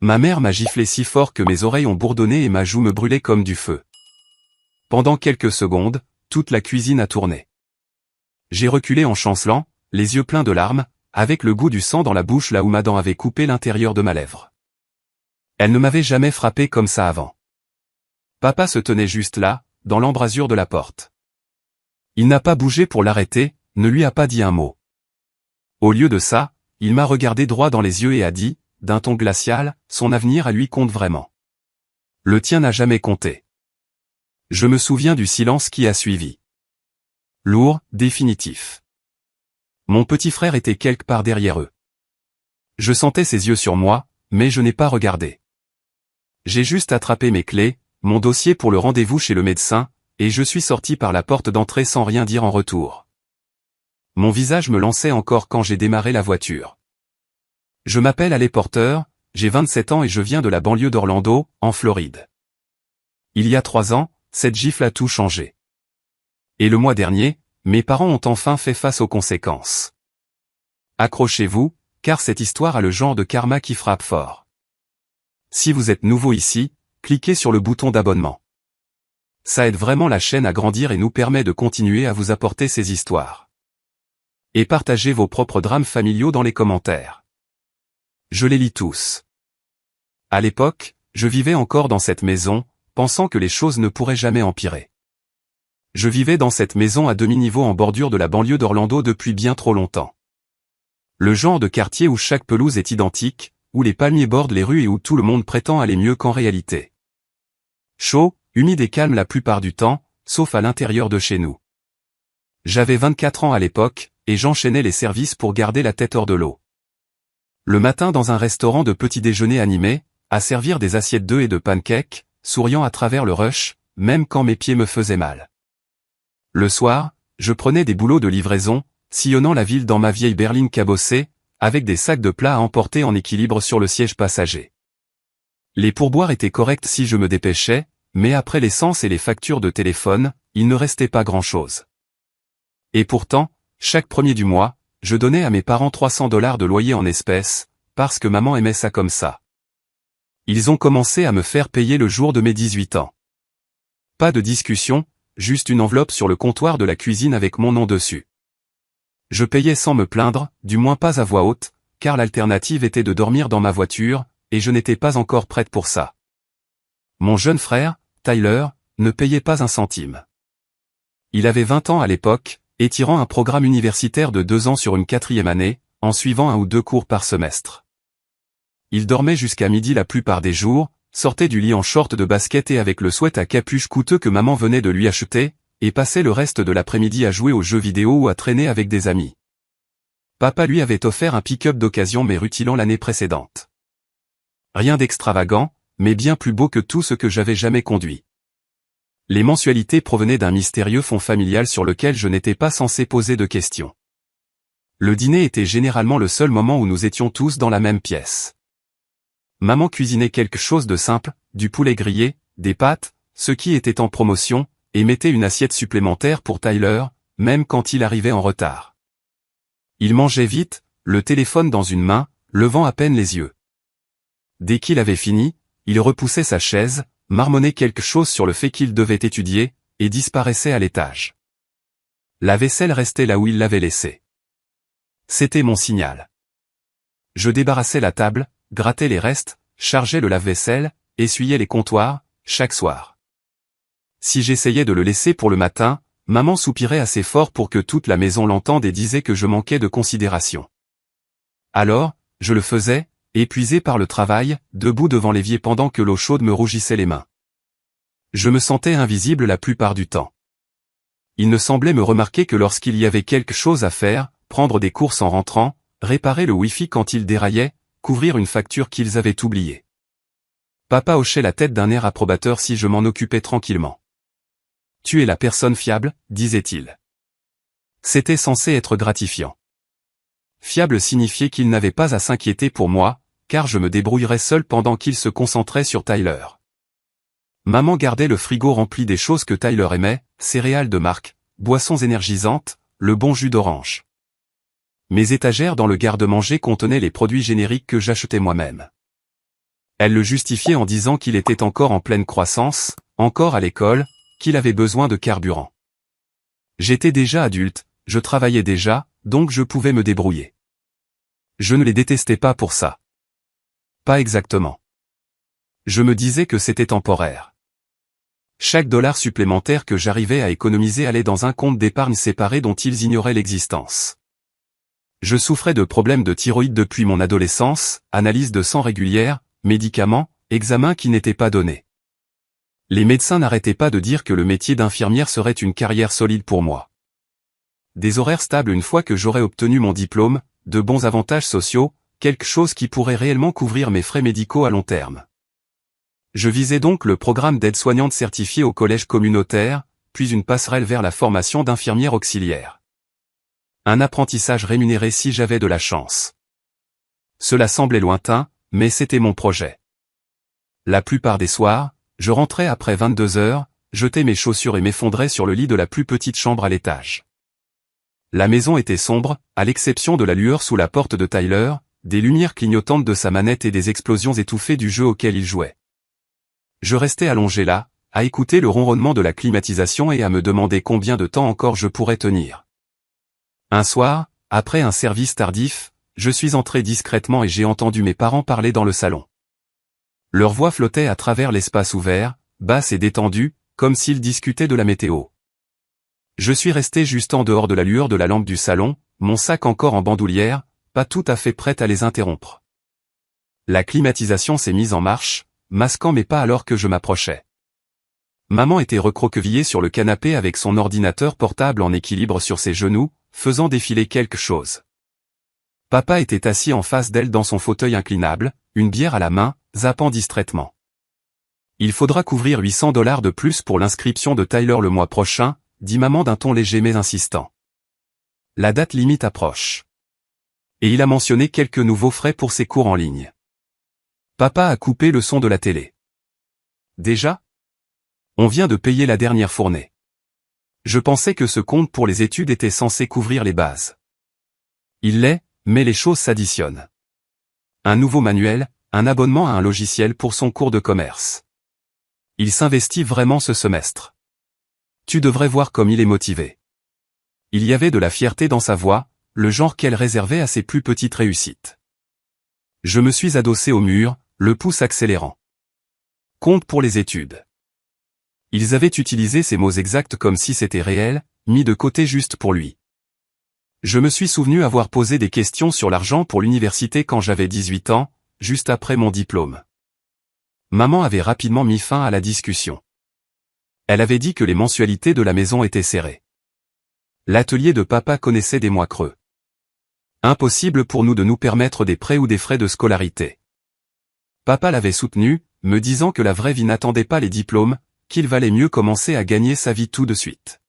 Ma mère m'a giflé si fort que mes oreilles ont bourdonné et ma joue me brûlait comme du feu. Pendant quelques secondes, toute la cuisine a tourné. J'ai reculé en chancelant, les yeux pleins de larmes, avec le goût du sang dans la bouche là où ma dent avait coupé l'intérieur de ma lèvre. Elle ne m'avait jamais frappé comme ça avant. Papa se tenait juste là, dans l'embrasure de la porte. Il n'a pas bougé pour l'arrêter, ne lui a pas dit un mot. Au lieu de ça, il m'a regardé droit dans les yeux et a dit, d'un ton glacial, son avenir à lui compte vraiment. Le tien n'a jamais compté. Je me souviens du silence qui a suivi. Lourd, définitif. Mon petit frère était quelque part derrière eux. Je sentais ses yeux sur moi, mais je n'ai pas regardé. J'ai juste attrapé mes clés, mon dossier pour le rendez-vous chez le médecin, et je suis sorti par la porte d'entrée sans rien dire en retour. Mon visage me lançait encore quand j'ai démarré la voiture. Je m'appelle Ale Porter, j'ai 27 ans et je viens de la banlieue d'Orlando, en Floride. Il y a 3 ans, cette gifle a tout changé. Et le mois dernier, mes parents ont enfin fait face aux conséquences. Accrochez-vous, car cette histoire a le genre de karma qui frappe fort. Si vous êtes nouveau ici, cliquez sur le bouton d'abonnement. Ça aide vraiment la chaîne à grandir et nous permet de continuer à vous apporter ces histoires. Et partagez vos propres drames familiaux dans les commentaires. Je les lis tous. À l'époque, je vivais encore dans cette maison, pensant que les choses ne pourraient jamais empirer. Je vivais dans cette maison à demi-niveau en bordure de la banlieue d'Orlando depuis bien trop longtemps. Le genre de quartier où chaque pelouse est identique, où les palmiers bordent les rues et où tout le monde prétend aller mieux qu'en réalité. Chaud, humide et calme la plupart du temps, sauf à l'intérieur de chez nous. J'avais 24 ans à l'époque, et j'enchaînais les services pour garder la tête hors de l'eau. Le matin dans un restaurant de petit déjeuner animé, à servir des assiettes d'œufs et de pancakes, souriant à travers le rush, même quand mes pieds me faisaient mal. Le soir, je prenais des boulots de livraison, sillonnant la ville dans ma vieille berline cabossée, avec des sacs de plats à emporter en équilibre sur le siège passager. Les pourboires étaient corrects si je me dépêchais, mais après l'essence et les factures de téléphone, il ne restait pas grand-chose. Et pourtant, chaque premier du mois, je donnais à mes parents $300 de loyer en espèces, parce que maman aimait ça comme ça. Ils ont commencé à me faire payer le jour de mes 18 ans. Pas de discussion, juste une enveloppe sur le comptoir de la cuisine avec mon nom dessus. Je payais sans me plaindre, du moins pas à voix haute, car l'alternative était de dormir dans ma voiture, et je n'étais pas encore prête pour ça. Mon jeune frère, Tyler, ne payait pas un centime. Il avait 20 ans à l'époque, étirant un programme universitaire de 2 ans sur une 4e année, en suivant 1 ou 2 cours par semestre. Il dormait jusqu'à midi la plupart des jours, sortait du lit en short de basket et avec le sweat à capuche coûteux que maman venait de lui acheter, et passait le reste de l'après-midi à jouer aux jeux vidéo ou à traîner avec des amis. Papa lui avait offert un pick-up d'occasion mais rutilant l'année précédente. Rien d'extravagant, mais bien plus beau que tout ce que j'avais jamais conduit. Les mensualités provenaient d'un mystérieux fonds familial sur lequel je n'étais pas censé poser de questions. Le dîner était généralement le seul moment où nous étions tous dans la même pièce. Maman cuisinait quelque chose de simple, du poulet grillé, des pâtes, ce qui était en promotion, et mettait une assiette supplémentaire pour Tyler, même quand il arrivait en retard. Il mangeait vite, le téléphone dans une main, levant à peine les yeux. Dès qu'il avait fini, il repoussait sa chaise, marmonnait quelque chose sur le fait qu'il devait étudier, et disparaissait à l'étage. La vaisselle restait là où il l'avait laissée. C'était mon signal. Je débarrassais la table, grattais les restes, chargeais le lave-vaisselle, essuyais les comptoirs, chaque soir. Si j'essayais de le laisser pour le matin, maman soupirait assez fort pour que toute la maison l'entende et disait que je manquais de considération. Alors, je le faisais, épuisé par le travail, debout devant l'évier pendant que l'eau chaude me rougissait les mains. Je me sentais invisible la plupart du temps. Il ne semblait me remarquer que lorsqu'il y avait quelque chose à faire, prendre des courses en rentrant, réparer le Wi-Fi quand il déraillait, couvrir une facture qu'ils avaient oubliée. Papa hochait la tête d'un air approbateur si je m'en occupais tranquillement. « Tu es la personne fiable », disait-il. C'était censé être gratifiant. Fiable signifiait qu'il n'avait pas à s'inquiéter pour moi, car je me débrouillerais seul pendant qu'il se concentrait sur Tyler. Maman gardait le frigo rempli des choses que Tyler aimait, céréales de marque, boissons énergisantes, le bon jus d'orange. Mes étagères dans le garde-manger contenaient les produits génériques que j'achetais moi-même. Elle le justifiait en disant qu'il était encore en pleine croissance, encore à l'école, qu'il avait besoin de carburant. J'étais déjà adulte, je travaillais déjà, donc je pouvais me débrouiller. Je ne les détestais pas pour ça. Pas exactement. Je me disais que c'était temporaire. Chaque dollar supplémentaire que j'arrivais à économiser allait dans un compte d'épargne séparé dont ils ignoraient l'existence. Je souffrais de problèmes de thyroïde depuis mon adolescence, analyse de sang régulière, médicaments, examens qui n'étaient pas donnés. Les médecins n'arrêtaient pas de dire que le métier d'infirmière serait une carrière solide pour moi. Des horaires stables une fois que j'aurais obtenu mon diplôme, de bons avantages sociaux, quelque chose qui pourrait réellement couvrir mes frais médicaux à long terme. Je visais donc le programme d'aide-soignante certifiée au collège communautaire, puis une passerelle vers la formation d'infirmière auxiliaire. Un apprentissage rémunéré si j'avais de la chance. Cela semblait lointain, mais c'était mon projet. La plupart des soirs, je rentrais après 22 heures, jetais mes chaussures et m'effondrais sur le lit de la plus petite chambre à l'étage. La maison était sombre, à l'exception de la lueur sous la porte de Tyler, des lumières clignotantes de sa manette et des explosions étouffées du jeu auquel il jouait. Je restais allongé là, à écouter le ronronnement de la climatisation et à me demander combien de temps encore je pourrais tenir. Un soir, après un service tardif, je suis entré discrètement et j'ai entendu mes parents parler dans le salon. Leur voix flottait à travers l'espace ouvert, basse et détendue, comme s'ils discutaient de la météo. Je suis resté juste en dehors de la lueur de la lampe du salon, mon sac encore en bandoulière, pas tout à fait prêt à les interrompre. La climatisation s'est mise en marche, masquant mes pas alors que je m'approchais. Maman était recroquevillée sur le canapé avec son ordinateur portable en équilibre sur ses genoux, faisant défiler quelque chose. Papa était assis en face d'elle dans son fauteuil inclinable, une bière à la main, zappant distraitement. Il faudra couvrir $800 de plus pour l'inscription de Tyler le mois prochain, dit maman d'un ton léger mais insistant. La date limite approche. Et il a mentionné quelques nouveaux frais pour ses cours en ligne. Papa a coupé le son de la télé. Déjà ? On vient de payer la dernière fournée. Je pensais que ce compte pour les études était censé couvrir les bases. Il l'est, mais les choses s'additionnent. Un nouveau manuel, un abonnement à un logiciel pour son cours de commerce. Il s'investit vraiment ce semestre. Tu devrais voir comme il est motivé. Il y avait de la fierté dans sa voix, le genre qu'elle réservait à ses plus petites réussites. Je me suis adossé au mur, le pouce accélérant. Compte pour les études. Ils avaient utilisé ces mots exacts comme si c'était réel, mis de côté juste pour lui. Je me suis souvenu avoir posé des questions sur l'argent pour l'université quand j'avais 18 ans, juste après mon diplôme. Maman avait rapidement mis fin à la discussion. Elle avait dit que les mensualités de la maison étaient serrées. L'atelier de papa connaissait des mois creux. Impossible pour nous de nous permettre des prêts ou des frais de scolarité. Papa l'avait soutenu, me disant que la vraie vie n'attendait pas les diplômes, qu'il valait mieux commencer à gagner sa vie tout de suite.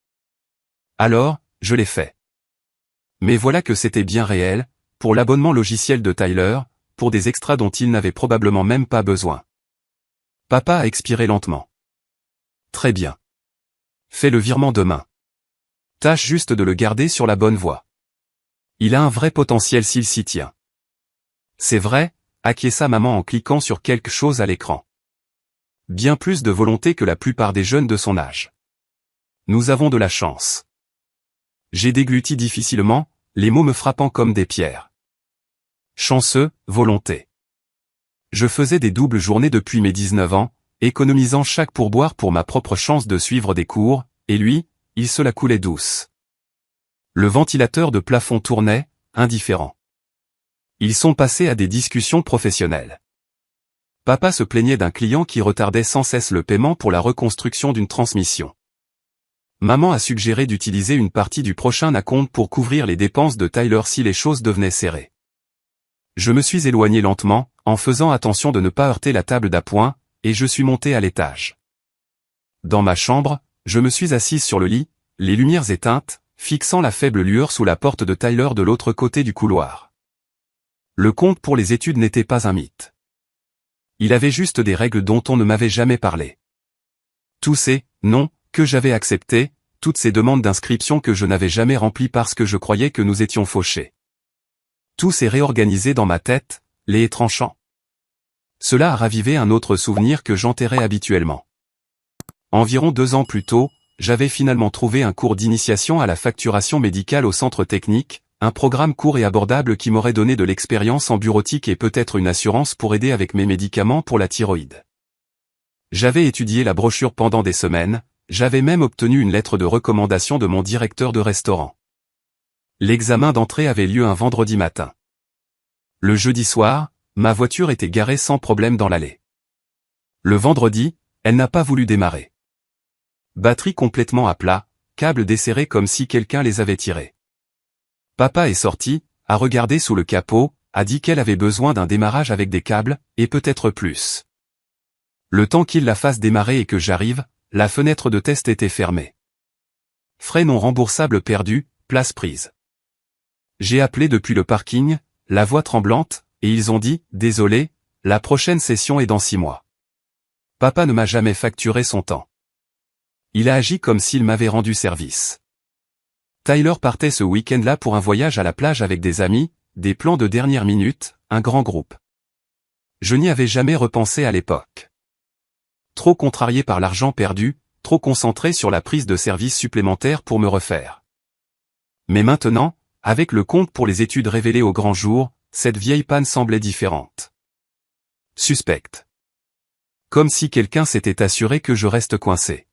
Alors, je l'ai fait. Mais voilà que c'était bien réel, pour l'abonnement logiciel de Tyler, pour des extras dont il n'avait probablement même pas besoin. Papa a expiré lentement. Très bien. Fais le virement demain. Tâche juste de le garder sur la bonne voie. Il a un vrai potentiel s'il s'y tient. C'est vrai, acquiesça maman en cliquant sur quelque chose à l'écran. Bien plus de volonté que la plupart des jeunes de son âge. Nous avons de la chance. J'ai dégluti difficilement, les mots me frappant comme des pierres. Chanceux, volonté. Je faisais des doubles journées depuis mes 19 ans, économisant chaque pourboire pour ma propre chance de suivre des cours, et lui, il se la coulait douce. Le ventilateur de plafond tournait, indifférent. Ils sont passés à des discussions professionnelles. Papa se plaignait d'un client qui retardait sans cesse le paiement pour la reconstruction d'une transmission. Maman a suggéré d'utiliser une partie du prochain acompte pour couvrir les dépenses de Tyler si les choses devenaient serrées. Je me suis éloigné lentement, en faisant attention de ne pas heurter la table d'appoint, et je suis monté à l'étage. Dans ma chambre, je me suis assise sur le lit, les lumières éteintes, fixant la faible lueur sous la porte de Tyler de l'autre côté du couloir. Le compte pour les études n'était pas un mythe. Il avait juste des règles dont on ne m'avait jamais parlé. Tous ces « non » que j'avais acceptés, toutes ces demandes d'inscription que je n'avais jamais remplies parce que je croyais que nous étions fauchés. Tout s'est réorganisé dans ma tête, les tranchant. Cela a ravivé un autre souvenir que j'enterrais habituellement. Environ 2 ans plus tôt, j'avais finalement trouvé un cours d'initiation à la facturation médicale au centre technique, un programme court et abordable qui m'aurait donné de l'expérience en bureautique et peut-être une assurance pour aider avec mes médicaments pour la thyroïde. J'avais étudié la brochure pendant des semaines, j'avais même obtenu une lettre de recommandation de mon directeur de restaurant. L'examen d'entrée avait lieu un vendredi matin. Le jeudi soir, ma voiture était garée sans problème dans l'allée. Le vendredi, elle n'a pas voulu démarrer. Batterie complètement à plat, câbles desserrés comme si quelqu'un les avait tirés. Papa est sorti, a regardé sous le capot, a dit qu'elle avait besoin d'un démarrage avec des câbles, et peut-être plus. Le temps qu'il la fasse démarrer et que j'arrive, la fenêtre de test était fermée. Frais non remboursables perdus, place prise. J'ai appelé depuis le parking, la voix tremblante, et ils ont dit « Désolé, la prochaine session est dans 6 mois ». Papa ne m'a jamais facturé son temps. Il a agi comme s'il m'avait rendu service. Tyler partait ce week-end-là pour un voyage à la plage avec des amis, des plans de dernière minute, un grand groupe. Je n'y avais jamais repensé à l'époque. Trop contrarié par l'argent perdu, trop concentré sur la prise de service supplémentaire pour me refaire. Mais maintenant, avec le compte pour les études révélé au grand jour, cette vieille panne semblait différente. Suspecte. Comme si quelqu'un s'était assuré que je reste coincé.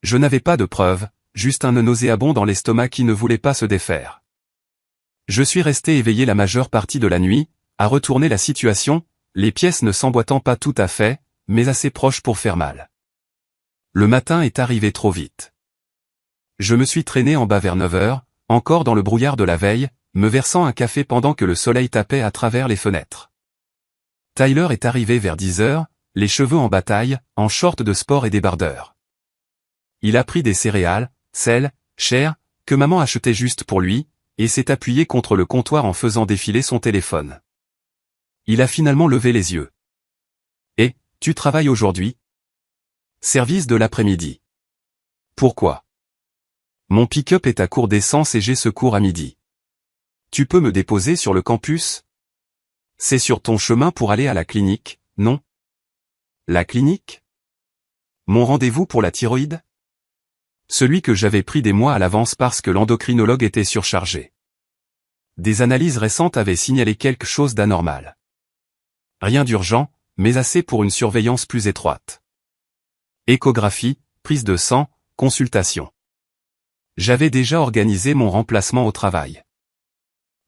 Je n'avais pas de preuves, juste un nœud nauséabond dans l'estomac qui ne voulait pas se défaire. Je suis resté éveillé la majeure partie de la nuit, à retourner la situation, les pièces ne s'emboîtant pas tout à fait, mais assez proches pour faire mal. Le matin est arrivé trop vite. Je me suis traîné en bas vers 9 heures, encore dans le brouillard de la veille, me versant un café pendant que le soleil tapait à travers les fenêtres. Tyler est arrivé vers 10 heures, les cheveux en bataille, en short de sport et débardeur. Il a pris des céréales, sel, chair, que maman achetait juste pour lui, et s'est appuyé contre le comptoir en faisant défiler son téléphone. Il a finalement levé les yeux. « Et, tu travailles aujourd'hui ? » Service de l'après-midi. Pourquoi ? Mon pick-up est à court d'essence et j'ai ce cours à midi. Tu peux me déposer sur le campus ? C'est sur ton chemin pour aller à la clinique, non ? La clinique ? Mon rendez-vous pour la thyroïde ? Celui que j'avais pris des mois à l'avance parce que l'endocrinologue était surchargé. Des analyses récentes avaient signalé quelque chose d'anormal. Rien d'urgent, mais assez pour une surveillance plus étroite. Échographie, prise de sang, consultation. J'avais déjà organisé mon remplacement au travail.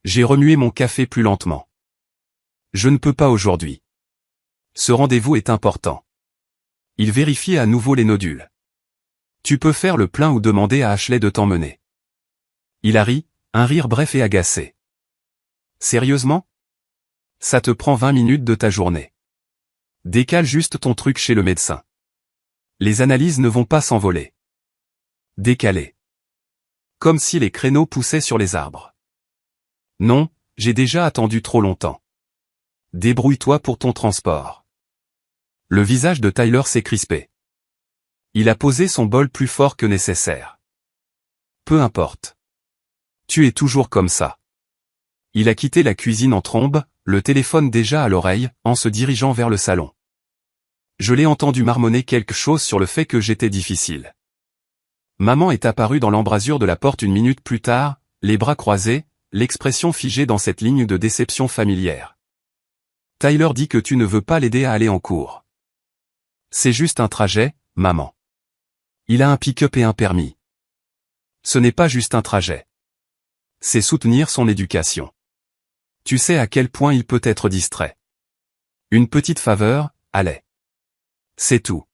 J'ai remué mon café plus lentement. Je ne peux pas aujourd'hui. Ce rendez-vous est important. Il vérifie à nouveau les nodules. Tu peux faire le plein ou demander à Ashley de t'emmener. Il a ri, un rire bref et agacé. Sérieusement ? Ça te prend 20 minutes de ta journée. Décale juste ton truc chez le médecin. Les analyses ne vont pas s'envoler. Décaler. Comme si les créneaux poussaient sur les arbres. Non, j'ai déjà attendu trop longtemps. Débrouille-toi pour ton transport. Le visage de Tyler s'est crispé. Il a posé son bol plus fort que nécessaire. Peu importe. Tu es toujours comme ça. Il a quitté la cuisine en trombe, le téléphone déjà à l'oreille, en se dirigeant vers le salon. Je l'ai entendu marmonner quelque chose sur le fait que j'étais difficile. Maman est apparue dans l'embrasure de la porte une minute plus tard, les bras croisés, l'expression figée dans cette ligne de déception familière. Tyler dit que tu ne veux pas l'aider à aller en cours. C'est juste un trajet, maman. Il a un pick-up et un permis. Ce n'est pas juste un trajet. C'est soutenir son éducation. Tu sais à quel point il peut être distrait. Une petite faveur, allez. C'est tout.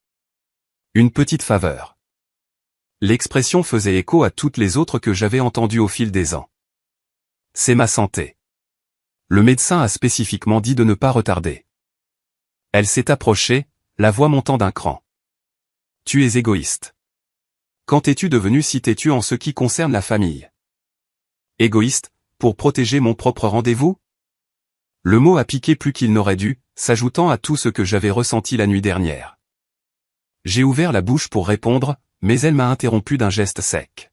Une petite faveur. L'expression faisait écho à toutes les autres que j'avais entendues au fil des ans. C'est ma santé. Le médecin a spécifiquement dit de ne pas retarder. Elle s'est approchée, la voix montant d'un cran. Tu es égoïste. Quand es-tu devenu si têtu en ce qui concerne la famille ? Égoïste, pour protéger mon propre rendez-vous ? Le mot a piqué plus qu'il n'aurait dû, s'ajoutant à tout ce que j'avais ressenti la nuit dernière. J'ai ouvert la bouche pour répondre, mais elle m'a interrompu d'un geste sec.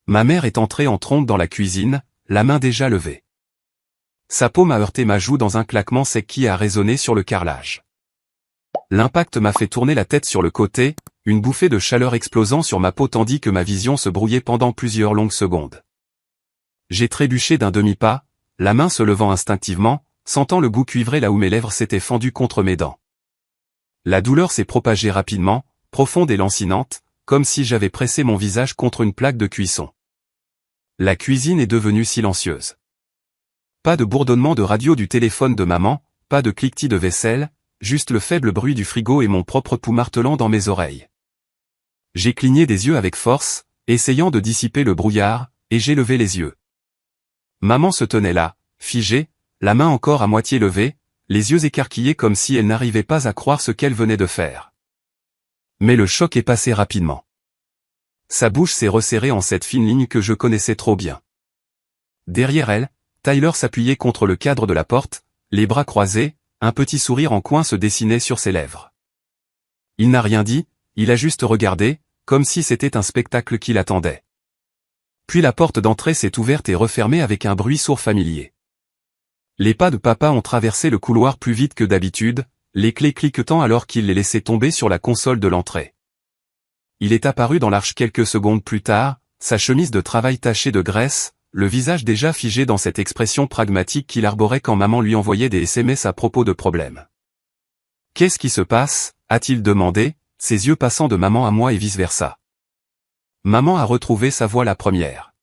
Ma mère est entrée en trombe dans la cuisine, la main déjà levée. Sa paume a heurté ma joue dans un claquement sec qui a résonné sur le carrelage. L'impact m'a fait tourner la tête sur le côté, une bouffée de chaleur explosant sur ma peau tandis que ma vision se brouillait pendant plusieurs longues secondes. J'ai trébuché d'un demi-pas, la main se levant instinctivement, sentant le bout cuivré là où mes lèvres s'étaient fendues contre mes dents. La douleur s'est propagée rapidement, profonde et lancinante, comme si j'avais pressé mon visage contre une plaque de cuisson. La cuisine est devenue silencieuse. Pas de bourdonnement de radio du téléphone de maman, pas de cliquetis de vaisselle, juste le faible bruit du frigo et mon propre pouls martelant dans mes oreilles. J'ai cligné des yeux avec force, essayant de dissiper le brouillard, et j'ai levé les yeux. Maman se tenait là, figée, la main encore à moitié levée, les yeux écarquillés comme si elle n'arrivait pas à croire ce qu'elle venait de faire. Mais le choc est passé rapidement. Sa bouche s'est resserrée en cette fine ligne que je connaissais trop bien. Derrière elle, Tyler s'appuyait contre le cadre de la porte, les bras croisés, un petit sourire en coin se dessinait sur ses lèvres. Il n'a rien dit, il a juste regardé, comme si c'était un spectacle qui l'attendait. Puis la porte d'entrée s'est ouverte et refermée avec un bruit sourd familier. Les pas de papa ont traversé le couloir plus vite que d'habitude, les clés cliquetant alors qu'il les laissait tomber sur la console de l'entrée. Il est apparu dans l'arche quelques secondes plus tard, sa chemise de travail tachée de graisse, le visage déjà figé dans cette expression pragmatique qu'il arborait quand maman lui envoyait des SMS à propos de problèmes. « Qu'est-ce qui se passe ?» a-t-il demandé, ses yeux passant de maman à moi et vice-versa. Maman a retrouvé sa voix la première.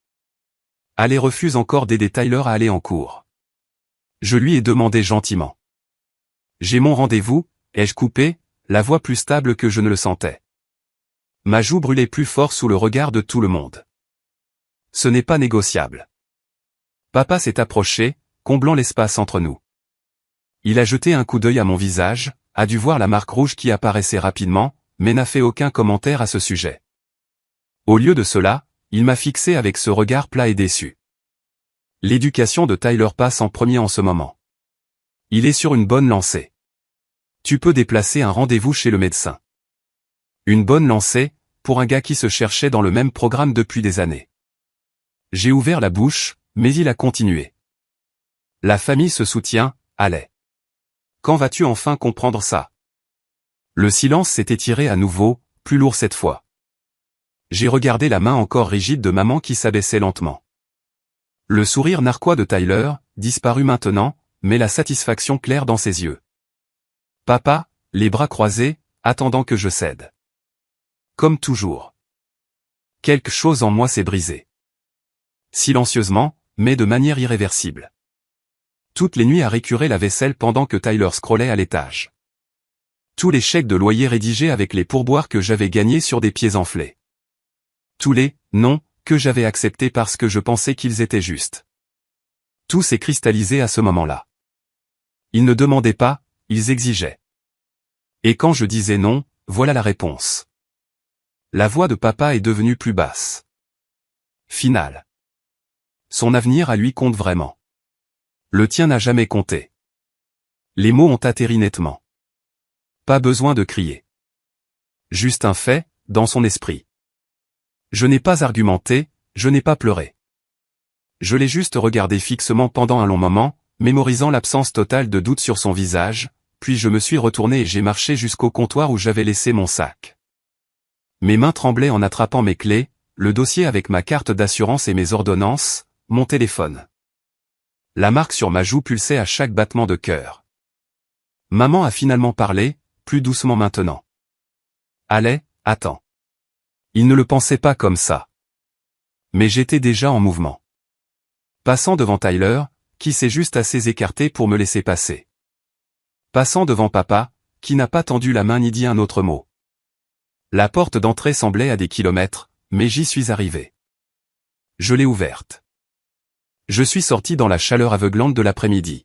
Elle refuse encore d'aider Tyler à aller en cours. Je lui ai demandé gentiment. J'ai mon rendez-vous, ai-je coupé, la voix plus stable que je ne le sentais. Ma joue brûlait plus fort sous le regard de tout le monde. Ce n'est pas négociable. Papa s'est approché, comblant l'espace entre nous. Il a jeté un coup d'œil à mon visage, a dû voir la marque rouge qui apparaissait rapidement, mais n'a fait aucun commentaire à ce sujet. Au lieu de cela, il m'a fixé avec ce regard plat et déçu. L'éducation de Tyler passe en premier en ce moment. Il est sur une bonne lancée. Tu peux déplacer un rendez-vous chez le médecin. Une bonne lancée, pour un gars qui se cherchait dans le même programme depuis des années. J'ai ouvert la bouche, mais il a continué. La famille se soutient, allez. Quand vas-tu enfin comprendre ça? Le silence s'est étiré à nouveau, plus lourd cette fois. J'ai regardé la main encore rigide de maman qui s'abaissait lentement. Le sourire narquois de Tyler, disparu maintenant, mais la satisfaction claire dans ses yeux. Papa, les bras croisés, attendant que je cède. Comme toujours. Quelque chose en moi s'est brisé. Silencieusement, mais de manière irréversible. Toutes les nuits à récurer la vaisselle pendant que Tyler scrollait à l'étage. Tous les chèques de loyer rédigés avec les pourboires que j'avais gagnés sur des pieds enflés. Tous les « non » que j'avais acceptés parce que je pensais qu'ils étaient justes. Tout s'est cristallisé à ce moment-là. Ils ne demandaient pas, ils exigeaient. Et quand je disais non, voilà la réponse. La voix de papa est devenue plus basse. Finale. Son avenir à lui compte vraiment. Le tien n'a jamais compté. Les mots ont atterri nettement. Pas besoin de crier. Juste un fait, dans son esprit. Je n'ai pas argumenté, je n'ai pas pleuré. Je l'ai juste regardé fixement pendant un long moment, mémorisant l'absence totale de doute sur son visage, puis je me suis retourné et j'ai marché jusqu'au comptoir où j'avais laissé mon sac. Mes mains tremblaient en attrapant mes clés, le dossier avec ma carte d'assurance et mes ordonnances, mon téléphone. La marque sur ma joue pulsait à chaque battement de cœur. Maman a finalement parlé, plus doucement maintenant. Allez, attends. Il ne le pensait pas comme ça. Mais j'étais déjà en mouvement. Passant devant Tyler, qui s'est juste assez écarté pour me laisser passer. Passant devant papa, qui n'a pas tendu la main ni dit un autre mot. La porte d'entrée semblait à des kilomètres, mais j'y suis arrivé. Je l'ai ouverte. Je suis sorti dans la chaleur aveuglante de l'après-midi.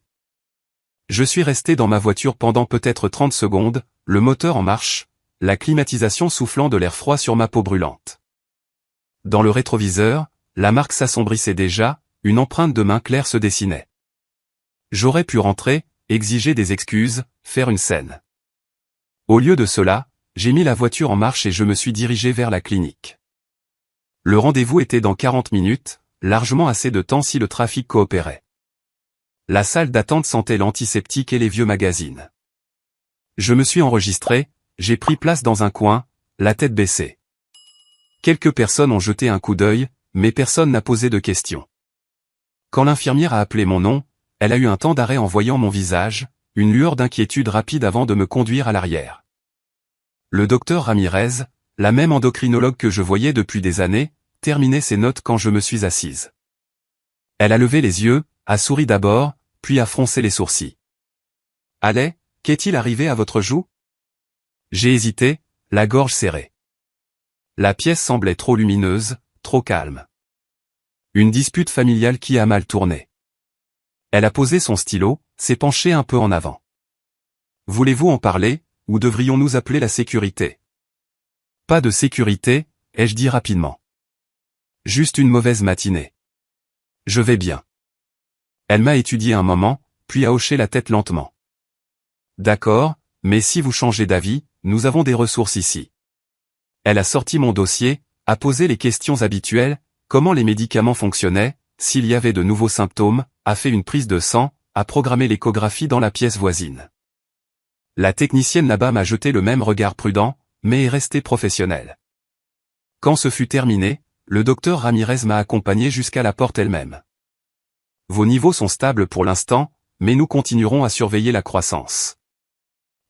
Je suis resté dans ma voiture pendant peut-être 30 secondes, le moteur en marche, la climatisation soufflant de l'air froid sur ma peau brûlante. Dans le rétroviseur, la marque s'assombrissait déjà, une empreinte de main claire se dessinait. J'aurais pu rentrer, exiger des excuses, faire une scène. Au lieu de cela, j'ai mis la voiture en marche et je me suis dirigé vers la clinique. Le rendez-vous était dans 40 minutes, largement assez de temps si le trafic coopérait. La salle d'attente sentait l'antiseptique et les vieux magazines. Je me suis enregistré, j'ai pris place dans un coin, la tête baissée. Quelques personnes ont jeté un coup d'œil, mais personne n'a posé de questions. Quand l'infirmière a appelé mon nom, elle a eu un temps d'arrêt en voyant mon visage, une lueur d'inquiétude rapide avant de me conduire à l'arrière. Le docteur Ramirez, la même endocrinologue que je voyais depuis des années, terminait ses notes quand je me suis assise. Elle a levé les yeux, a souri d'abord, puis a froncé les sourcils. « Allez, qu'est-il arrivé à votre joue ?» J'ai hésité, la gorge serrée. La pièce semblait trop lumineuse, trop calme. Une dispute familiale qui a mal tourné. Elle a posé son stylo, s'est penchée un peu en avant. « Voulez-vous en parler, ou devrions-nous appeler la sécurité ?» Pas de sécurité, ai-je dit rapidement. Juste une mauvaise matinée. Je vais bien. Elle m'a étudié un moment, puis a hoché la tête lentement. D'accord, mais si vous changez d'avis, nous avons des ressources ici. Elle a sorti mon dossier, a posé les questions habituelles, comment les médicaments fonctionnaient, s'il y avait de nouveaux symptômes, a fait une prise de sang, a programmé l'échographie dans la pièce voisine. La technicienne là-bas m'a jeté le même regard prudent, mais est restée professionnelle. Quand ce fut terminé, le docteur Ramirez m'a accompagné jusqu'à la porte elle-même. Vos niveaux sont stables pour l'instant, mais nous continuerons à surveiller la croissance.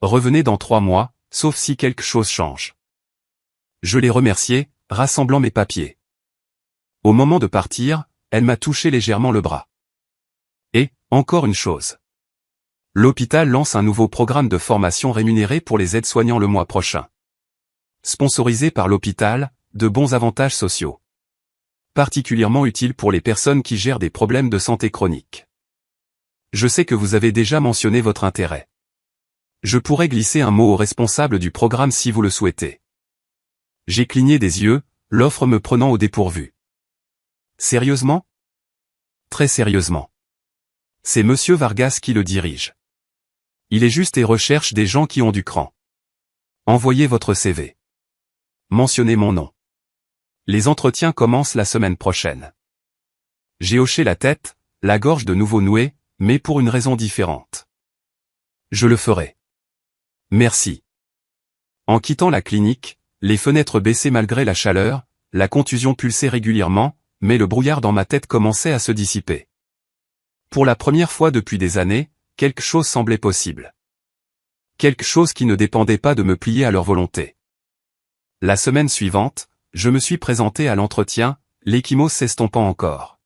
Revenez dans 3 mois, sauf si quelque chose change. Je l'ai remerciée, rassemblant mes papiers. Au moment de partir, elle m'a touché légèrement le bras. Et, encore une chose. L'hôpital lance un nouveau programme de formation rémunéré pour les aides-soignants le mois prochain. Sponsorisé par l'hôpital, de bons avantages sociaux. Particulièrement utile pour les personnes qui gèrent des problèmes de santé chroniques. Je sais que vous avez déjà mentionné votre intérêt. Je pourrais glisser un mot au responsable du programme si vous le souhaitez. J'ai cligné des yeux, l'offre me prenant au dépourvu. Sérieusement ? Très sérieusement. C'est Monsieur Vargas qui le dirige. Il est juste et recherche des gens qui ont du cran. Envoyez votre CV. Mentionnez mon nom. Les entretiens commencent la semaine prochaine. J'ai hoché la tête, la gorge de nouveau nouée, mais pour une raison différente. Je le ferai. Merci. En quittant la clinique, les fenêtres baissaient malgré la chaleur, la contusion pulsait régulièrement, mais le brouillard dans ma tête commençait à se dissiper. Pour la première fois depuis des années, quelque chose semblait possible. Quelque chose qui ne dépendait pas de me plier à leur volonté. La semaine suivante, je me suis présenté à l'entretien, l'échymose s'estompant encore.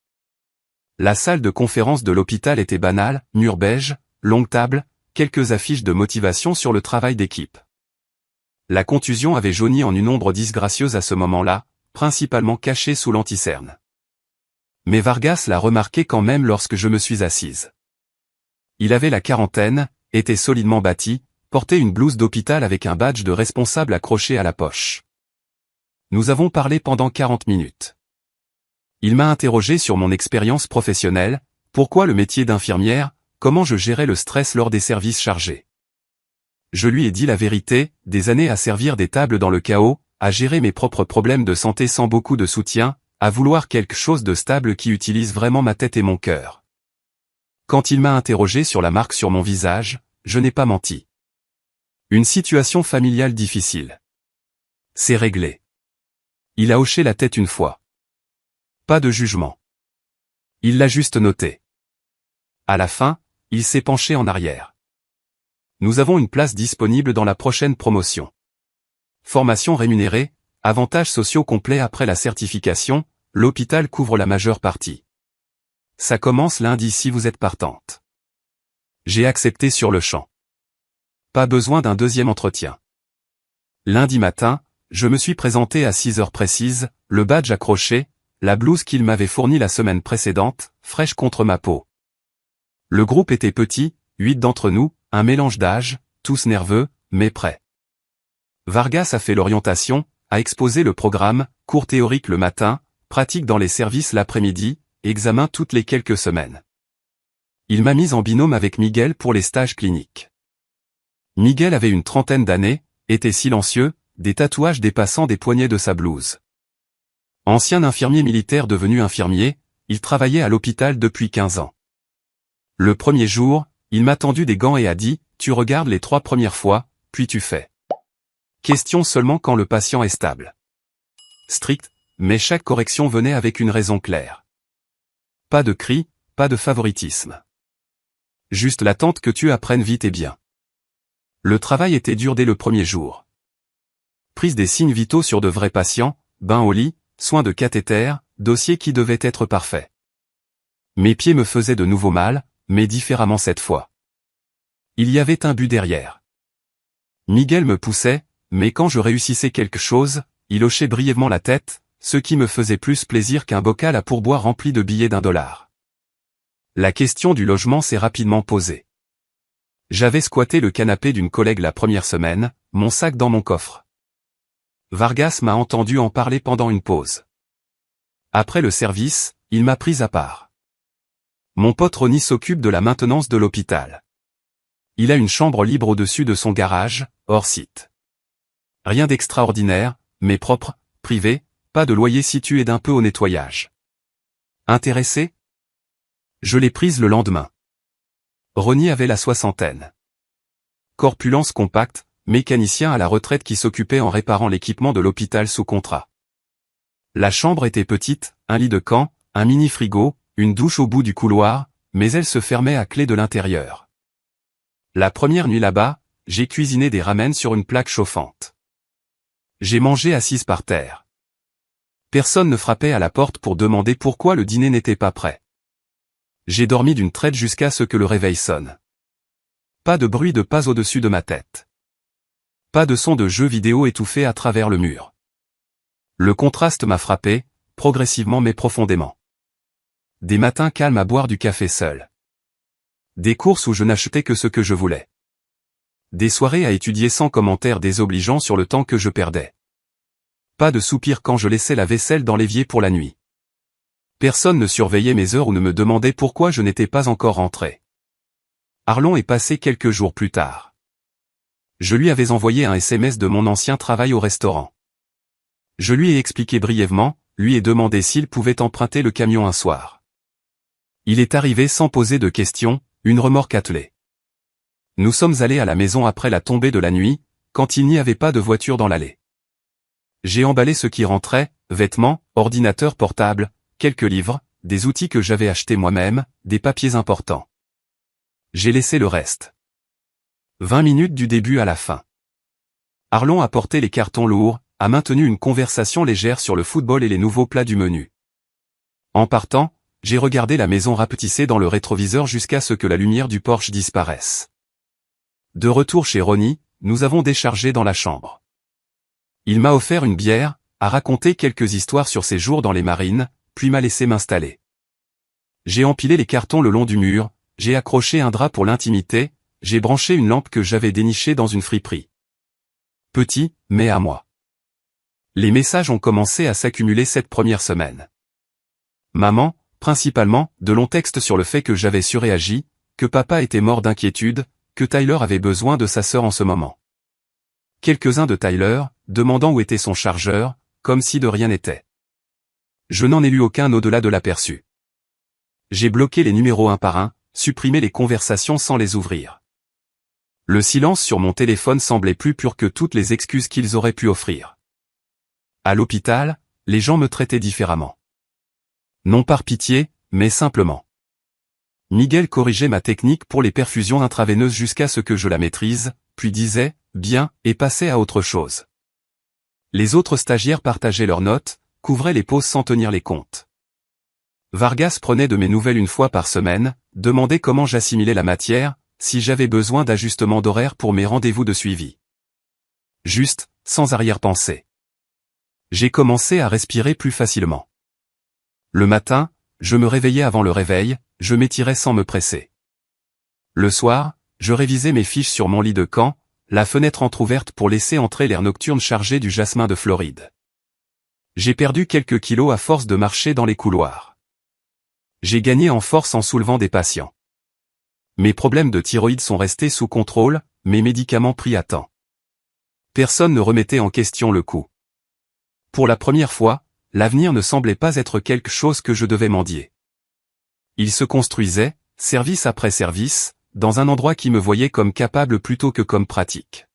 La salle de conférence de l'hôpital était banale, mur beige, longue table, quelques affiches de motivation sur le travail d'équipe. La contusion avait jauni en une ombre disgracieuse à ce moment-là, principalement cachée sous l'anticerne. Mais Vargas l'a remarqué quand même lorsque je me suis assise. Il avait la quarantaine, était solidement bâti, portait une blouse d'hôpital avec un badge de responsable accroché à la poche. Nous avons parlé pendant 40 minutes. Il m'a interrogé sur mon expérience professionnelle, pourquoi le métier d'infirmière, comment je gérais le stress lors des services chargés. Je lui ai dit la vérité, des années à servir des tables dans le chaos, à gérer mes propres problèmes de santé sans beaucoup de soutien, à vouloir quelque chose de stable qui utilise vraiment ma tête et mon cœur. Quand il m'a interrogé sur la marque sur mon visage, je n'ai pas menti. Une situation familiale difficile. C'est réglé. Il a hoché la tête une fois. Pas de jugement. Il l'a juste noté. À la fin, il s'est penché en arrière. Nous avons une place disponible dans la prochaine promotion. Formation rémunérée, avantages sociaux complets après la certification, l'hôpital couvre la majeure partie. Ça commence lundi si vous êtes partante. J'ai accepté sur le champ. Pas besoin d'un deuxième entretien. Lundi matin, je me suis présenté à 6 heures précises, le badge accroché, la blouse qu'il m'avait fournie la semaine précédente, fraîche contre ma peau. Le groupe était petit, 8 d'entre nous, un mélange d'âge, tous nerveux, mais prêts. Vargas a fait l'orientation, a exposé le programme, cours théorique le matin, pratique dans les services l'après-midi, examen toutes les quelques semaines. Il m'a mis en binôme avec Miguel pour les stages cliniques. Miguel avait une trentaine d'années, était silencieux, des tatouages dépassant des poignets de sa blouse. Ancien infirmier militaire devenu infirmier, il travaillait à l'hôpital depuis 15 ans. Le premier jour, il m'a tendu des gants et a dit, tu regardes les 3 premières fois, puis tu fais. Question seulement quand le patient est stable. Strict, mais chaque correction venait avec une raison claire. Pas de cris, pas de favoritisme. Juste l'attente que tu apprennes vite et bien. Le travail était dur dès le premier jour. Prise des signes vitaux sur de vrais patients, bain au lit, soins de cathéter, dossier qui devait être parfait. Mes pieds me faisaient de nouveau mal, mais différemment cette fois. Il y avait un but derrière. Miguel me poussait, mais quand je réussissais quelque chose, il hochait brièvement la tête, ce qui me faisait plus plaisir qu'un bocal à pourboire rempli de billets d'$1. La question du logement s'est rapidement posée. J'avais squatté le canapé d'une collègue la première semaine, mon sac dans mon coffre. Vargas m'a entendu en parler pendant une pause. Après le service, il m'a pris à part. Mon pote Ronnie s'occupe de la maintenance de l'hôpital. Il a une chambre libre au-dessus de son garage, hors site. Rien d'extraordinaire, mais propre, privé, pas de loyer si tu aides un peu au nettoyage. Intéressé? Je l'ai prise le lendemain. Ronnie avait la soixantaine. Corpulence compacte, mécanicien à la retraite qui s'occupait en réparant l'équipement de l'hôpital sous contrat. La chambre était petite, un lit de camp, un mini-frigo, une douche au bout du couloir, mais elle se fermait à clé de l'intérieur. La première nuit là-bas, j'ai cuisiné des ramen sur une plaque chauffante. J'ai mangé assise par terre. Personne ne frappait à la porte pour demander pourquoi le dîner n'était pas prêt. J'ai dormi d'une traite jusqu'à ce que le réveil sonne. Pas de bruit de pas au-dessus de ma tête. Pas de son de jeux vidéo étouffé à travers le mur. Le contraste m'a frappé, progressivement mais profondément. Des matins calmes à boire du café seul. Des courses où je n'achetais que ce que je voulais. Des soirées à étudier sans commentaires désobligeants sur le temps que je perdais. Pas de soupir quand je laissais la vaisselle dans l'évier pour la nuit. Personne ne surveillait mes heures ou ne me demandait pourquoi je n'étais pas encore rentré. Arlon est passé quelques jours plus tard. Je lui avais envoyé un SMS de mon ancien travail au restaurant. Je lui ai expliqué brièvement, lui ai demandé s'il pouvait emprunter le camion un soir. Il est arrivé sans poser de questions, une remorque attelée. Nous sommes allés à la maison après la tombée de la nuit, quand il n'y avait pas de voiture dans l'allée. J'ai emballé ce qui rentrait, vêtements, ordinateur portable, quelques livres, des outils que j'avais achetés moi-même, des papiers importants. J'ai laissé le reste. 20 minutes du début à la fin. Arlon a porté les cartons lourds, a maintenu une conversation légère sur le football et les nouveaux plats du menu. En partant, j'ai regardé la maison rapetissée dans le rétroviseur jusqu'à ce que la lumière du Porsche disparaisse. De retour chez Ronnie, nous avons déchargé dans la chambre. Il m'a offert une bière, a raconté quelques histoires sur ses jours dans les marines, puis m'a laissé m'installer. J'ai empilé les cartons le long du mur, j'ai accroché un drap pour l'intimité, j'ai branché une lampe que j'avais dénichée dans une friperie. Petit, mais à moi. Les messages ont commencé à s'accumuler cette première semaine. Maman, principalement, de longs textes sur le fait que j'avais surréagi, que papa était mort d'inquiétude, que Tyler avait besoin de sa sœur en ce moment. Quelques-uns de Tyler, demandant où était son chargeur, comme si de rien n'était. Je n'en ai lu aucun au-delà de l'aperçu. J'ai bloqué les numéros un par un, supprimé les conversations sans les ouvrir. Le silence sur mon téléphone semblait plus pur que toutes les excuses qu'ils auraient pu offrir. À l'hôpital, les gens me traitaient différemment. Non par pitié, mais simplement. Miguel corrigeait ma technique pour les perfusions intraveineuses jusqu'à ce que je la maîtrise, puis disait « bien » et passait à autre chose. Les autres stagiaires partageaient leurs notes, couvraient les pauses sans tenir les comptes. Vargas prenait de mes nouvelles une fois par semaine, demandait comment j'assimilais la matière, si j'avais besoin d'ajustements d'horaire pour mes rendez-vous de suivi. Juste, sans arrière-pensée. J'ai commencé à respirer plus facilement. Le matin, je me réveillais avant le réveil, je m'étirais sans me presser. Le soir, je révisais mes fiches sur mon lit de camp, la fenêtre entr'ouverte pour laisser entrer l'air nocturne chargé du jasmin de Floride. J'ai perdu quelques kilos à force de marcher dans les couloirs. J'ai gagné en force en soulevant des patients. Mes problèmes de thyroïde sont restés sous contrôle, mes médicaments pris à temps. Personne ne remettait en question le coup. Pour la première fois, l'avenir ne semblait pas être quelque chose que je devais mendier. Il se construisait, service après service, dans un endroit qui me voyait comme capable plutôt que comme pratique.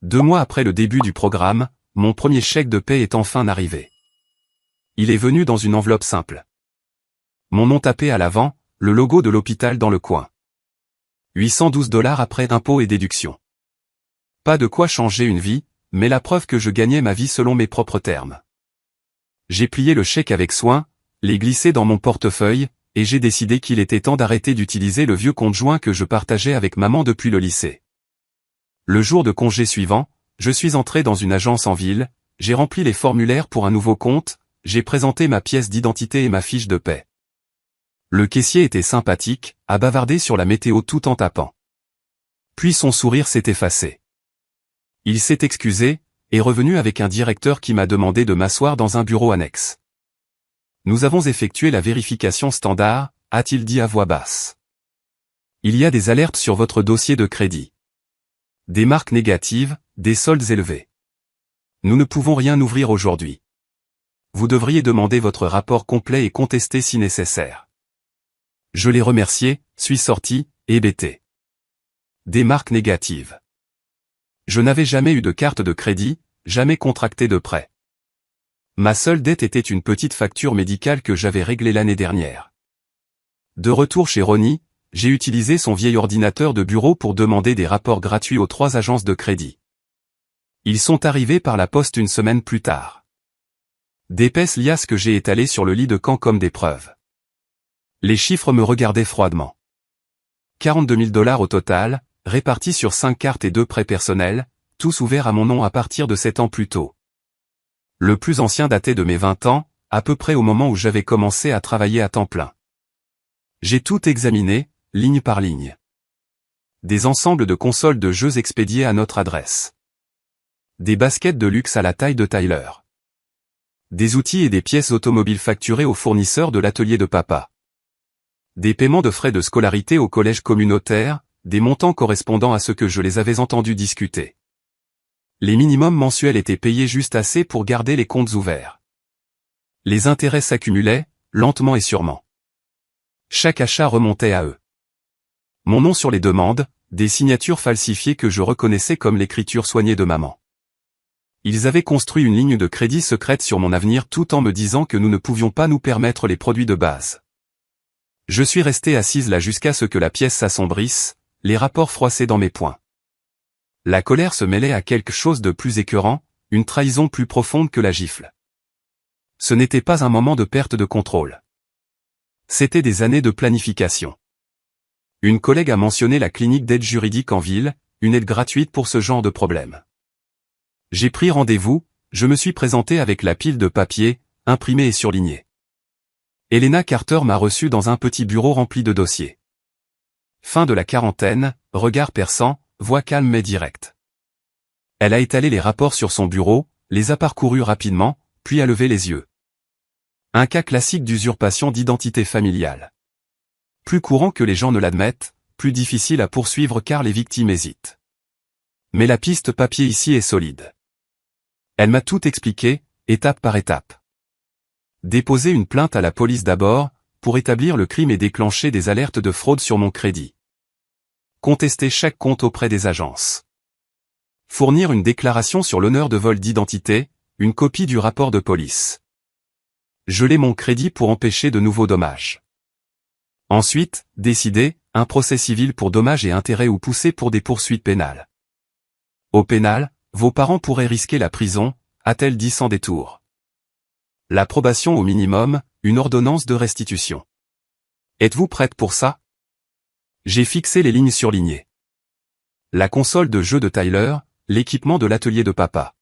2 mois après le début du programme, mon premier chèque de paie est enfin arrivé. Il est venu dans une enveloppe simple. Mon nom tapé à l'avant, le logo de l'hôpital dans le coin. 812 $ après impôts et déductions. Pas de quoi changer une vie, mais la preuve que je gagnais ma vie selon mes propres termes. J'ai plié le chèque avec soin, l'ai glissé dans mon portefeuille, et j'ai décidé qu'il était temps d'arrêter d'utiliser le vieux compte joint que je partageais avec maman depuis le lycée. Le jour de congé suivant, je suis entré dans une agence en ville, j'ai rempli les formulaires pour un nouveau compte, j'ai présenté ma pièce d'identité et ma fiche de paie. Le caissier était sympathique, a bavardé sur la météo tout en tapant. Puis son sourire s'est effacé. Il s'est excusé, est revenu avec un directeur qui m'a demandé de m'asseoir dans un bureau annexe. Nous avons effectué la vérification standard, a-t-il dit à voix basse. Il y a des alertes sur votre dossier de crédit. Des marques négatives, des soldes élevés. Nous ne pouvons rien ouvrir aujourd'hui. Vous devriez demander votre rapport complet et contester si nécessaire. Je l'ai remercié, suis sorti, hébété. Des marques négatives. Je n'avais jamais eu de carte de crédit, jamais contracté de prêt. Ma seule dette était une petite facture médicale que j'avais réglée l'année dernière. De retour chez Ronnie, j'ai utilisé son vieil ordinateur de bureau pour demander des rapports gratuits aux 3 agences de crédit. Ils sont arrivés par la poste une semaine plus tard. D'épaisses liasses que j'ai étalées sur le lit de camp comme des preuves. Les chiffres me regardaient froidement. 42 000 $ au total, répartis sur 5 cartes et 2 prêts personnels, tous ouverts à mon nom à partir de 7 ans plus tôt. Le plus ancien datait de mes 20 ans, à peu près au moment où j'avais commencé à travailler à temps plein. J'ai tout examiné, ligne par ligne. Des ensembles de consoles de jeux expédiés à notre adresse. Des baskets de luxe à la taille de Tyler. Des outils et des pièces automobiles facturées aux fournisseurs de l'atelier de papa. Des paiements de frais de scolarité au collège communautaire, des montants correspondant à ce que je les avais entendus discuter. Les minimums mensuels étaient payés juste assez pour garder les comptes ouverts. Les intérêts s'accumulaient, lentement et sûrement. Chaque achat remontait à eux. Mon nom sur les demandes, des signatures falsifiées que je reconnaissais comme l'écriture soignée de maman. Ils avaient construit une ligne de crédit secrète sur mon avenir tout en me disant que nous ne pouvions pas nous permettre les produits de base. Je suis resté assise là jusqu'à ce que la pièce s'assombrisse, les rapports froissés dans mes poings. La colère se mêlait à quelque chose de plus écœurant, une trahison plus profonde que la gifle. Ce n'était pas un moment de perte de contrôle. C'était des années de planification. Une collègue a mentionné la clinique d'aide juridique en ville, une aide gratuite pour ce genre de problème. J'ai pris rendez-vous, je me suis présenté avec la pile de papier, imprimé et surligné. Helena Carter m'a reçu dans un petit bureau rempli de dossiers. Fin de la quarantaine, regard perçant, voix calme mais directe. Elle a étalé les rapports sur son bureau, les a parcourus rapidement, puis a levé les yeux. Un cas classique d'usurpation d'identité familiale. Plus courant que les gens ne l'admettent, plus difficile à poursuivre car les victimes hésitent. Mais la piste papier ici est solide. Elle m'a tout expliqué, étape par étape. Déposer une plainte à la police d'abord, pour établir le crime et déclencher des alertes de fraude sur mon crédit. Contester chaque compte auprès des agences. Fournir une déclaration sur l'honneur de vol d'identité, une copie du rapport de police. Geler mon crédit pour empêcher de nouveaux dommages. Ensuite, décider, un procès civil pour dommages et intérêts ou pousser pour des poursuites pénales. Au pénal, vos parents pourraient risquer la prison, a-t-elle dit sans détour. L'approbation au minimum, une ordonnance de restitution. Êtes-vous prête pour ça? J'ai fixé les lignes surlignées. La console de jeu de Tyler, l'équipement de l'atelier de papa.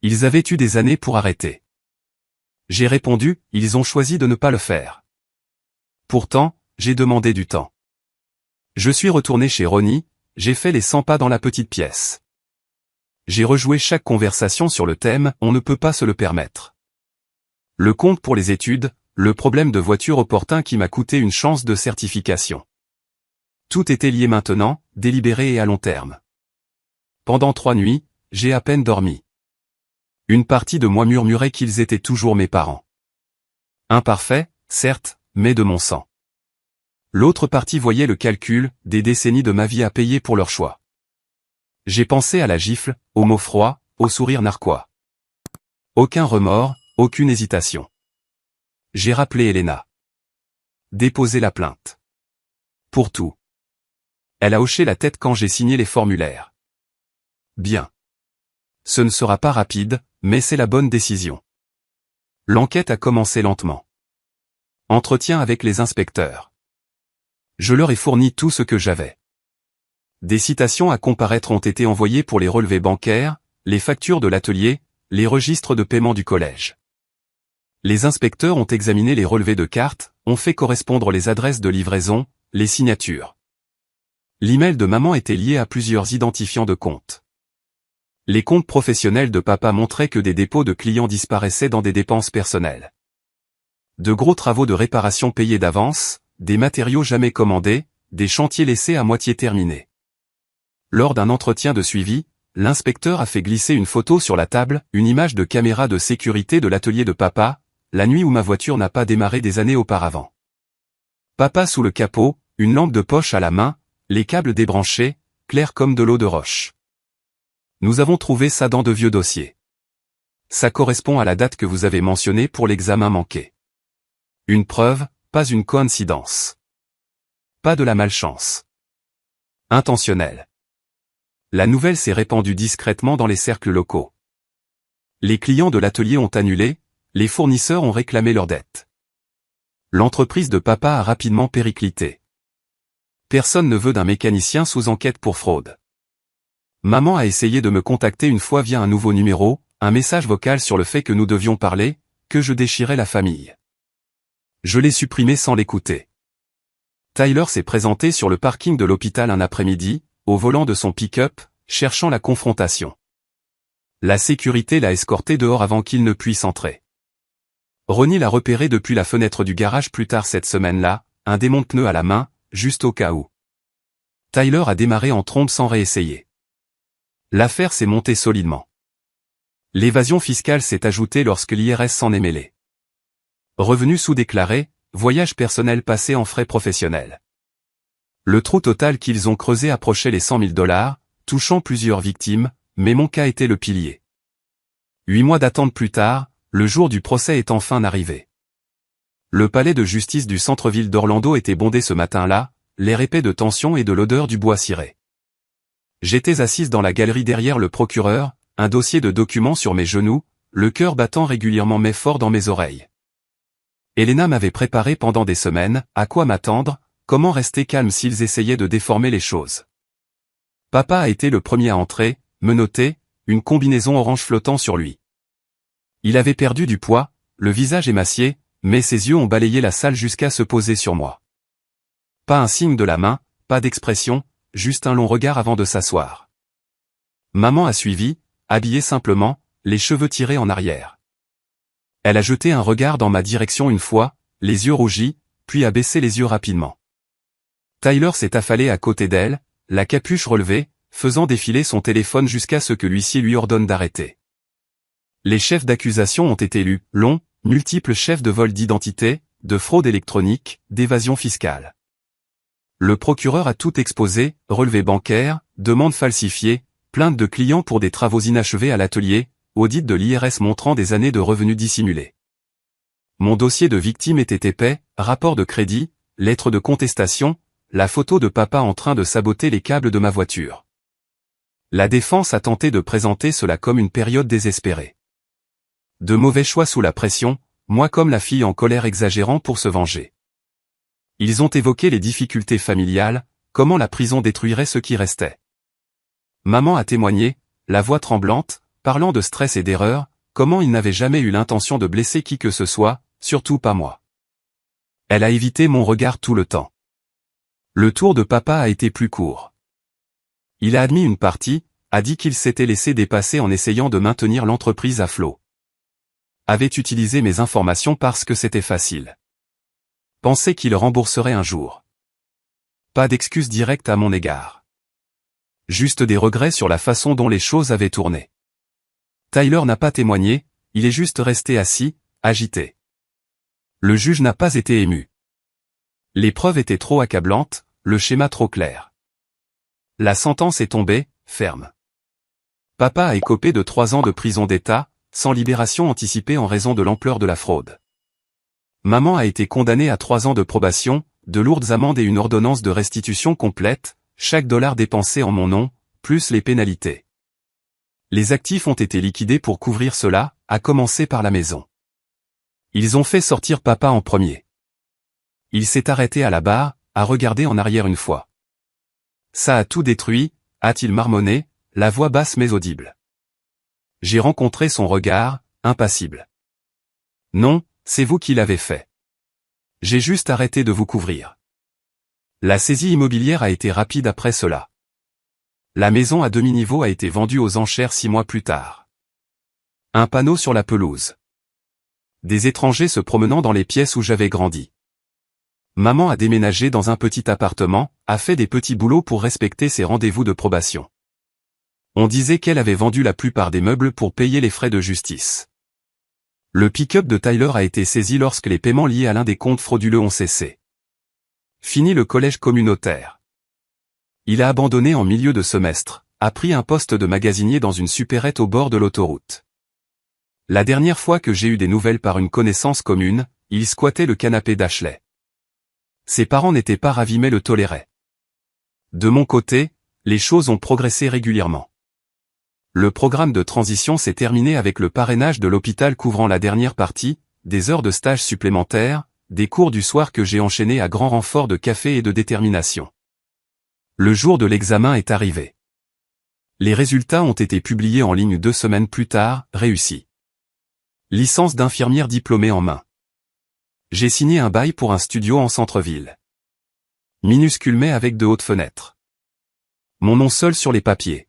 Ils avaient eu des années pour arrêter. J'ai répondu, ils ont choisi de ne pas le faire. Pourtant, j'ai demandé du temps. Je suis retourné chez Ronnie, j'ai fait les 100 pas dans la petite pièce. J'ai rejoué chaque conversation sur le thème « On ne peut pas se le permettre ». Le compte pour les études, le problème de voiture opportun qui m'a coûté une chance de certification. Tout était lié maintenant, délibéré et à long terme. Pendant 3 nuits, j'ai à peine dormi. Une partie de moi murmurait qu'ils étaient toujours mes parents. Imparfaits, certes, mais de mon sang. L'autre partie voyait le calcul, des décennies de ma vie à payer pour leur choix. J'ai pensé à la gifle, aux mots froids, au sourire narquois. Aucun remords, aucune hésitation. J'ai rappelé Elena. Déposé la plainte. Pour tout. Elle a hoché la tête quand j'ai signé les formulaires. Bien. Ce ne sera pas rapide, mais c'est la bonne décision. L'enquête a commencé lentement. Entretien avec les inspecteurs. Je leur ai fourni tout ce que j'avais. Des citations à comparaître ont été envoyées pour les relevés bancaires, les factures de l'atelier, les registres de paiement du collège. Les inspecteurs ont examiné les relevés de cartes, ont fait correspondre les adresses de livraison, les signatures. L'email de maman était lié à plusieurs identifiants de comptes. Les comptes professionnels de papa montraient que des dépôts de clients disparaissaient dans des dépenses personnelles. De gros travaux de réparation payés d'avance, des matériaux jamais commandés, des chantiers laissés à moitié terminés. Lors d'un entretien de suivi, l'inspecteur a fait glisser une photo sur la table, une image de caméra de sécurité de l'atelier de papa, la nuit où ma voiture n'a pas démarré des années auparavant. Papa sous le capot, une lampe de poche à la main, les câbles débranchés, clairs comme de l'eau de roche. Nous avons trouvé ça dans de vieux dossiers. Ça correspond à la date que vous avez mentionnée pour l'examen manqué. Une preuve, pas une coïncidence. Pas de la malchance. Intentionnelle. La nouvelle s'est répandue discrètement dans les cercles locaux. Les clients de l'atelier ont annulé, les fournisseurs ont réclamé leurs dettes. L'entreprise de papa a rapidement périclité. Personne ne veut d'un mécanicien sous enquête pour fraude. Maman a essayé de me contacter une fois via un nouveau numéro, un message vocal sur le fait que nous devions parler, que je déchirais la famille. Je l'ai supprimé sans l'écouter. Tyler s'est présenté sur le parking de l'hôpital un après-midi, au volant de son pick-up, cherchant la confrontation. La sécurité l'a escorté dehors avant qu'il ne puisse entrer. Ronnie l'a repéré depuis la fenêtre du garage plus tard cette semaine-là, un démonte-pneu à la main, juste au cas où. Tyler a démarré en trombe sans réessayer. L'affaire s'est montée solidement. L'évasion fiscale s'est ajoutée lorsque l'IRS s'en est mêlé. Revenus sous-déclarés, voyage personnel passé en frais professionnels. Le trou total qu'ils ont creusé approchait les 100 000 $, touchant plusieurs victimes, mais mon cas était le pilier. 8 mois d'attente plus tard, le jour du procès est enfin arrivé. Le palais de justice du centre-ville d'Orlando était bondé ce matin-là, l'air épais de tension et de l'odeur du bois ciré. J'étais assise dans la galerie derrière le procureur, un dossier de documents sur mes genoux, le cœur battant régulièrement mais fort dans mes oreilles. Elena m'avait préparé pendant des semaines, à quoi m'attendre, comment rester calme s'ils essayaient de déformer les choses. Papa a été le premier à entrer, menotté, une combinaison orange flottant sur lui. Il avait perdu du poids, le visage émacié, mais ses yeux ont balayé la salle jusqu'à se poser sur moi. Pas un signe de la main, pas d'expression, juste un long regard avant de s'asseoir. Maman a suivi, habillée simplement, les cheveux tirés en arrière. Elle a jeté un regard dans ma direction une fois, les yeux rougis, puis a baissé les yeux rapidement. Tyler s'est affalé à côté d'elle, la capuche relevée, faisant défiler son téléphone jusqu'à ce que l'huissier lui ordonne d'arrêter. Les chefs d'accusation ont été lus, longs, multiples chefs de vol d'identité, de fraude électronique, d'évasion fiscale. Le procureur a tout exposé, relevés bancaires, demandes falsifiées, plaintes de clients pour des travaux inachevés à l'atelier, audit de l'IRS montrant des années de revenus dissimulés. Mon dossier de victime était épais, rapport de crédit, lettre de contestation, la photo de papa en train de saboter les câbles de ma voiture. La défense a tenté de présenter cela comme une période désespérée. De mauvais choix sous la pression, moi comme la fille en colère exagérant pour se venger. Ils ont évoqué les difficultés familiales, comment la prison détruirait ce qui restait. Maman a témoigné, la voix tremblante, parlant de stress et d'erreur, comment il n'avait jamais eu l'intention de blesser qui que ce soit, surtout pas moi. Elle a évité mon regard tout le temps. Le tour de papa a été plus court. Il a admis une partie, a dit qu'il s'était laissé dépasser en essayant de maintenir l'entreprise à flot. Avait utilisé mes informations parce que c'était facile. Pensait qu'il rembourserait un jour. Pas d'excuse directe à mon égard. Juste des regrets sur la façon dont les choses avaient tourné. Tyler n'a pas témoigné, il est juste resté assis, agité. Le juge n'a pas été ému. L'épreuve était trop accablante, le schéma trop clair. La sentence est tombée, ferme. Papa a écopé de 3 ans de prison d'État, sans libération anticipée en raison de l'ampleur de la fraude. Maman a été condamnée à 3 ans de probation, de lourdes amendes et une ordonnance de restitution complète, chaque dollar dépensé en mon nom, plus les pénalités. Les actifs ont été liquidés pour couvrir cela, à commencer par la maison. Ils ont fait sortir papa en premier. Il s'est arrêté à la barre, a regardé en arrière une fois. Ça a tout détruit, a-t-il marmonné, la voix basse mais audible. J'ai rencontré son regard, impassible. Non, c'est vous qui l'avez fait. J'ai juste arrêté de vous couvrir. La saisie immobilière a été rapide après cela. La maison à demi-niveau a été vendue aux enchères 6 mois plus tard. Un panneau sur la pelouse. Des étrangers se promenant dans les pièces où j'avais grandi. Maman a déménagé dans un petit appartement, a fait des petits boulots pour respecter ses rendez-vous de probation. On disait qu'elle avait vendu la plupart des meubles pour payer les frais de justice. Le pick-up de Tyler a été saisi lorsque les paiements liés à l'un des comptes frauduleux ont cessé. Fini le collège communautaire. Il a abandonné en milieu de semestre, a pris un poste de magasinier dans une supérette au bord de l'autoroute. La dernière fois que j'ai eu des nouvelles par une connaissance commune, il squattait le canapé d'Ashley. Ses parents n'étaient pas ravis mais le toléraient. De mon côté, les choses ont progressé régulièrement. Le programme de transition s'est terminé avec le parrainage de l'hôpital couvrant la dernière partie, des heures de stage supplémentaires, des cours du soir que j'ai enchaînés à grand renfort de café et de détermination. Le jour de l'examen est arrivé. Les résultats ont été publiés en ligne 2 semaines plus tard, réussi. Licence d'infirmière diplômée en main. J'ai signé un bail pour un studio en centre-ville. Minuscule mais avec de hautes fenêtres. Mon nom seul sur les papiers.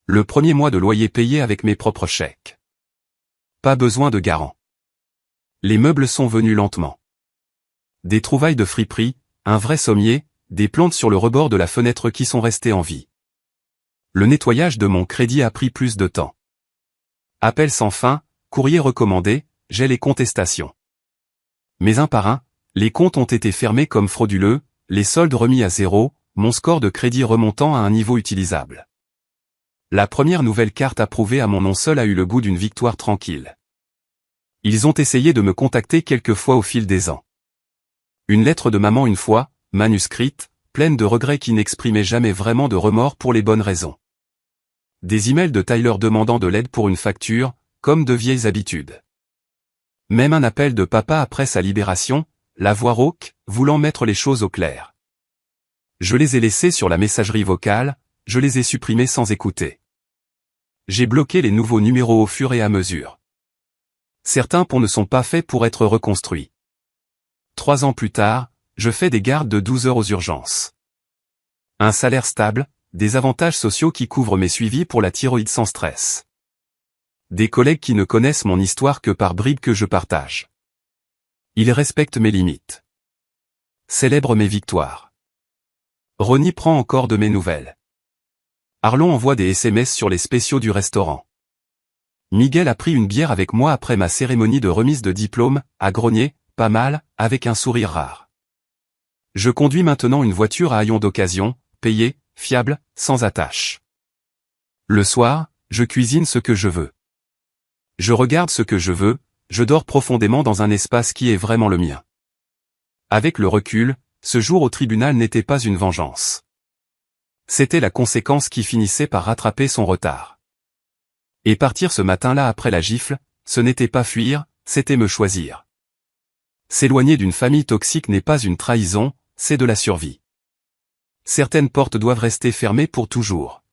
Le premier mois de loyer payé avec mes propres chèques. Pas besoin de garant. Les meubles sont venus lentement. Des trouvailles de friperie, un vrai sommier, des plantes sur le rebord de la fenêtre qui sont restées en vie. Le nettoyage de mon crédit a pris plus de temps. Appels sans fin, courrier recommandé, j'ai les contestations. Mais un par un, les comptes ont été fermés comme frauduleux, les soldes remis à zéro, mon score de crédit remontant à un niveau utilisable. La première nouvelle carte approuvée à mon nom seul a eu le goût d'une victoire tranquille. Ils ont essayé de me contacter quelques fois au fil des ans. Une lettre de maman une fois, manuscrite, pleine de regrets qui n'exprimaient jamais vraiment de remords pour les bonnes raisons. Des emails de Tyler demandant de l'aide pour une facture, comme de vieilles habitudes. Même un appel de papa après sa libération, la voix rauque, voulant mettre les choses au clair. Je les ai laissés sur la messagerie vocale, je les ai supprimés sans écouter. J'ai bloqué les nouveaux numéros au fur et à mesure. Certains ponts ne sont pas faits pour être reconstruits. 3 ans plus tard, je fais des gardes de 12 heures aux urgences. Un salaire stable, des avantages sociaux qui couvrent mes suivis pour la thyroïde sans stress. Des collègues qui ne connaissent mon histoire que par bribes que je partage. Ils respectent mes limites. Célèbrent mes victoires. Ronnie prend encore de mes nouvelles. Arlon envoie des SMS sur les spéciaux du restaurant. Miguel a pris une bière avec moi après ma cérémonie de remise de diplôme, a grogné, pas mal, avec un sourire rare. Je conduis maintenant une voiture à haillons d'occasion, payée, fiable, sans attache. Le soir, je cuisine ce que je veux. Je regarde ce que je veux, je dors profondément dans un espace qui est vraiment le mien. Avec le recul, ce jour au tribunal n'était pas une vengeance. C'était la conséquence qui finissait par rattraper son retard. Et partir ce matin-là après la gifle, ce n'était pas fuir, c'était me choisir. S'éloigner d'une famille toxique n'est pas une trahison, c'est de la survie. Certaines portes doivent rester fermées pour toujours.